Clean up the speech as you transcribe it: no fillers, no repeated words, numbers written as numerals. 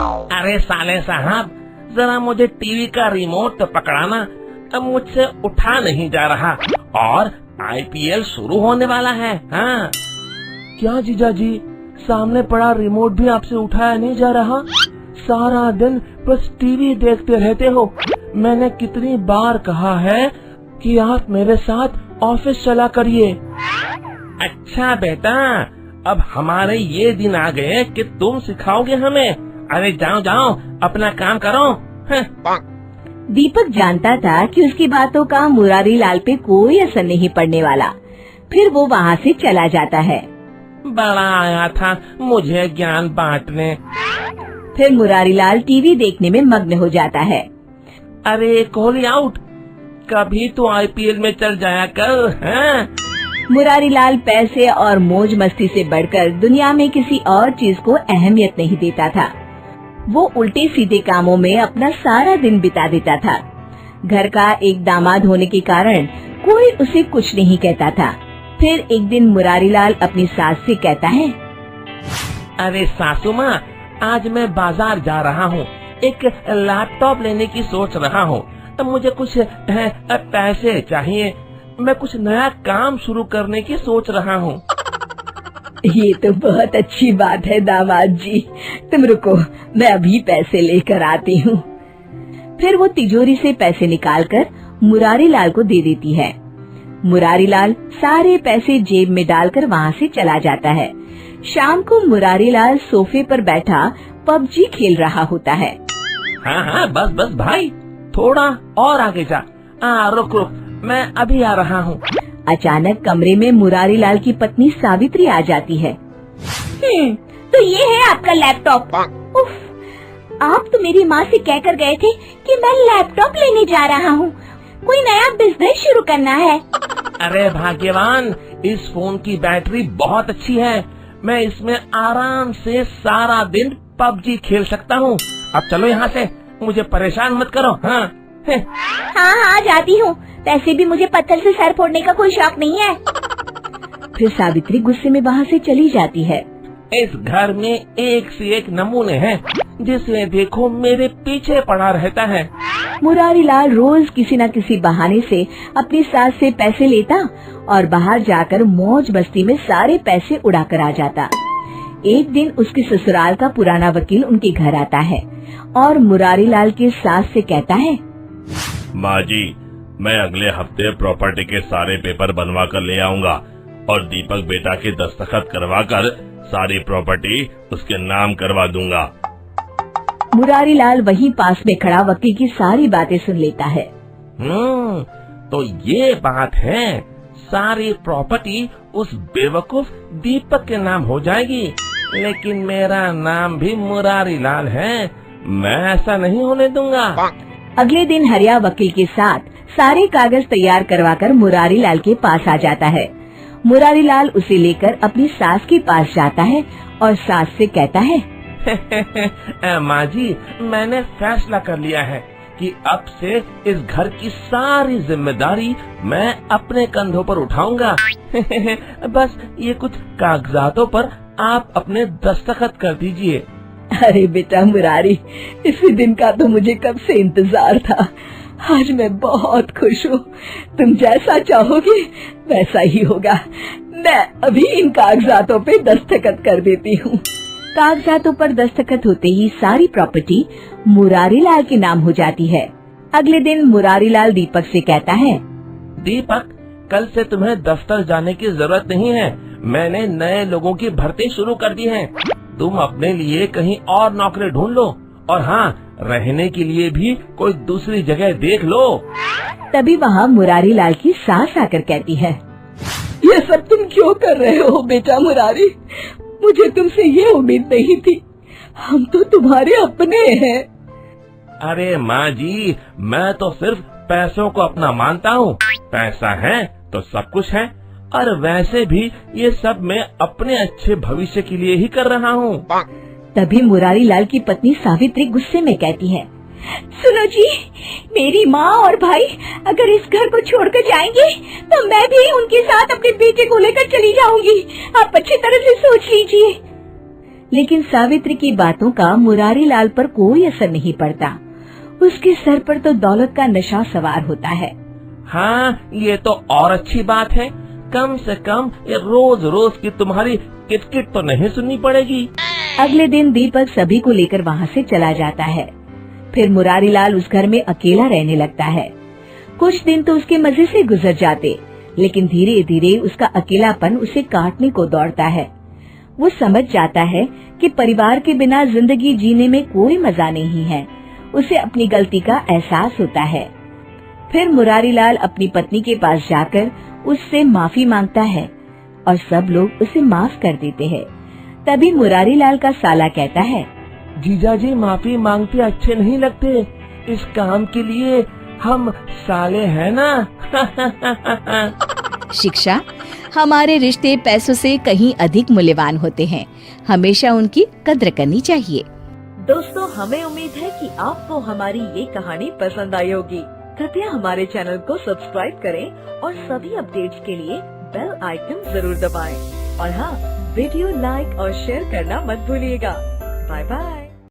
अरे साले साहब, जरा मुझे टीवी का रिमोट तो पकड़ाना, अब मुझसे उठा नहीं जा रहा और आईपीएल शुरू होने वाला है। हाँ। क्या जीजाजी, सामने पड़ा रिमोट भी आपसे उठाया नहीं जा रहा? सारा दिन बस टीवी देखते रहते हो। मैंने कितनी बार कहा है कि आप मेरे साथ ऑफिस चला करिए। अच्छा बेटा, अब हमारे ये दिन आ गए कि तुम सिखाओगे हमें। अरे जाओ जाओ, अपना काम करो। दीपक जानता था कि उसकी बातों का मुरारी लाल पे कोई असर नहीं पड़ने वाला। फिर वो वहाँ से चला जाता है। बड़ा आया था मुझे ज्ञान बांटने। फिर मुरारी लाल टीवी देखने में मग्न हो जाता है। अरे कोहली आउट, कभी तो आईपीएल में चल जाया कर। हाँ? मुरारी लाल पैसे और मौज मस्ती से बढ़कर दुनिया में किसी और चीज को अहमियत नहीं देता था। वो उल्टे सीधे कामों में अपना सारा दिन बिता देता था। घर का एक दामाद होने के कारण कोई उसे कुछ नहीं कहता था। फिर एक दिन मुरारी लाल अपनी सास से कहता है, अरे सासू माँ, आज मैं बाजार जा रहा हूँ, एक लैपटॉप लेने की सोच रहा हूँ। अब मुझे कुछ पैसे चाहिए, मैं कुछ नया काम शुरू करने की सोच रहा हूँ। ये तो बहुत अच्छी बात है दामाद जी, तुम रुको, मैं अभी पैसे लेकर आती हूँ। फिर वो तिजोरी से पैसे निकालकर मुरारी लाल को दे देती है। मुरारी लाल सारे पैसे जेब में डालकर वहाँ से चला जाता है। शाम को मुरारी लाल सोफे पर बैठा पबजी खेल रहा होता है। हाँ हाँ, बस बस भाई, थोड़ा और आगे जा। रुक रुक, मैं अभी आ रहा हूँ। अचानक कमरे में मुरारी लाल की पत्नी सावित्री आ जाती है। तो ये है आपका लैपटॉप। उफ, आप तो मेरी माँ से कहकर गए थे कि मैं लैपटॉप लेने जा रहा हूँ, कोई नया बिजनेस शुरू करना है। अरे भाग्यवान, इस फोन की बैटरी बहुत अच्छी है, मैं इसमें आराम से सारा दिन पबजी खेल सकता हूँ। अब चलो यहाँ से, मुझे परेशान मत करो। हाँ हाँ जाती हूँ, वैसे भी मुझे पत्थर से सर फोड़ने का कोई शौक नहीं है। फिर सावित्री गुस्से में वहाँ से चली जाती है। इस घर में एक से एक नमूने हैं, जिसे देखो मेरे पीछे पड़ा रहता है। मुरारी लाल रोज किसी न किसी बहाने से अपनी सास से पैसे लेता और बाहर जाकर मौज मस्ती में सारे पैसे उड़ा कर आ जाता। एक दिन उसके ससुराल का पुराना वकील उनके घर आता है और मुरारी लाल की सास से कहता है, माँ जी, मैं अगले हफ्ते प्रॉपर्टी के सारे पेपर बनवा कर ले आऊंगा और दीपक बेटा के दस्तखत करवा कर सारी प्रॉपर्टी उसके नाम करवा दूंगा। मुरारी लाल वहीं पास में खड़ा वकील की सारी बातें सुन लेता है। तो ये बात है, सारी प्रॉपर्टी उस बेवकूफ दीपक के नाम हो जाएगी, लेकिन मेरा नाम भी मुरारी लाल है, मैं ऐसा नहीं होने दूंगा। अगले दिन हरिया वकील के साथ सारे कागज तैयार करवाकर मुरारी लाल के पास आ जाता है। मुरारी लाल उसे लेकर अपनी सास के पास जाता है और सास से कहता है, माँ जी, मैंने फैसला कर लिया है कि अब से इस घर की सारी जिम्मेदारी मैं अपने कंधों पर उठाऊंगा। बस ये कुछ कागजातों पर आप अपने दस्तखत कर दीजिए। अरे बेटा मुरारी, इसी दिन का तो मुझे कब से इंतजार था। आज मैं बहुत खुश हूँ, तुम जैसा चाहोगे वैसा ही होगा। मैं अभी इन कागजातों पे दस्तखत कर देती हूँ। कागजातों पर दस्तखत होते ही सारी प्रॉपर्टी मुरारी लाल के नाम हो जाती है। अगले दिन मुरारी लाल दीपक से कहता है, दीपक, कल से तुम्हें दफ्तर जाने की जरूरत नहीं है, मैंने नए लोगों की भर्ती शुरू कर दी है। तुम अपने लिए कहीं और नौकरी ढूंढ लो, और हाँ, रहने के लिए भी कोई दूसरी जगह देख लो। तभी वहाँ मुरारी लाल की सास आकर कहती है, ये सब तुम क्यों कर रहे हो बेटा मुरारी? मुझे तुमसे ये उम्मीद नहीं थी, हम तो तुम्हारे अपने हैं। अरे माँ जी, मैं तो सिर्फ पैसों को अपना मानता हूँ, पैसा है तो सब कुछ है, और वैसे भी ये सब मैं अपने अच्छे भविष्य के लिए ही कर रहा हूँ। तभी मुरारी लाल की पत्नी सावित्री गुस्से में कहती है, सुनो जी, मेरी माँ और भाई अगर इस घर को छोड़कर जाएंगे तो मैं भी उनके साथ अपने बेटे को लेकर चली जाऊंगी। आप अच्छी तरह से सोच लीजिए। लेकिन सावित्री की बातों का मुरारी लाल पर कोई असर नहीं पड़ता। उसके सर पर तो दौलत का नशा सवार होता है। हाँ, ये तो और अच्छी बात है। कम से कम ये रोज रोज की तुम्हारी किटकिट तो नहीं सुननी पड़ेगी। अगले दिन दीपक सभी को लेकर वहाँ से चला जाता है। फिर मुरारी लाल उस घर में अकेला रहने लगता है। कुछ दिन तो उसके मजे से गुजर जाते, लेकिन धीरे धीरे उसका अकेलापन उसे काटने को दौड़ता है। वो समझ जाता है कि परिवार के बिना जिंदगी जीने में कोई मजा नहीं है। उसे अपनी गलती का एहसास होता है। फिर मुरारी लाल अपनी पत्नी के पास जाकर उससे माफी मांगता है और सब लोग उसे माफ कर देते हैं। तभी मुरारी लाल का साला कहता है, जीजाजी माफी मांगते अच्छे नहीं लगते। इस काम के लिए हम साले हैं ना। शिक्षा, हमारे रिश्ते पैसों से कहीं अधिक मूल्यवान होते हैं। हमेशा उनकी कद्र करनी चाहिए। दोस्तों, हमें उम्मीद है कि आपको हमारी ये कहानी पसंद आई होगी। कृपया हमारे चैनल को सब्सक्राइब करें और सभी अपडेट्स के लिए बेल आइकन जरूर दबाएं। और हाँ, वीडियो लाइक और शेयर करना मत भूलिएगा। Bye bye.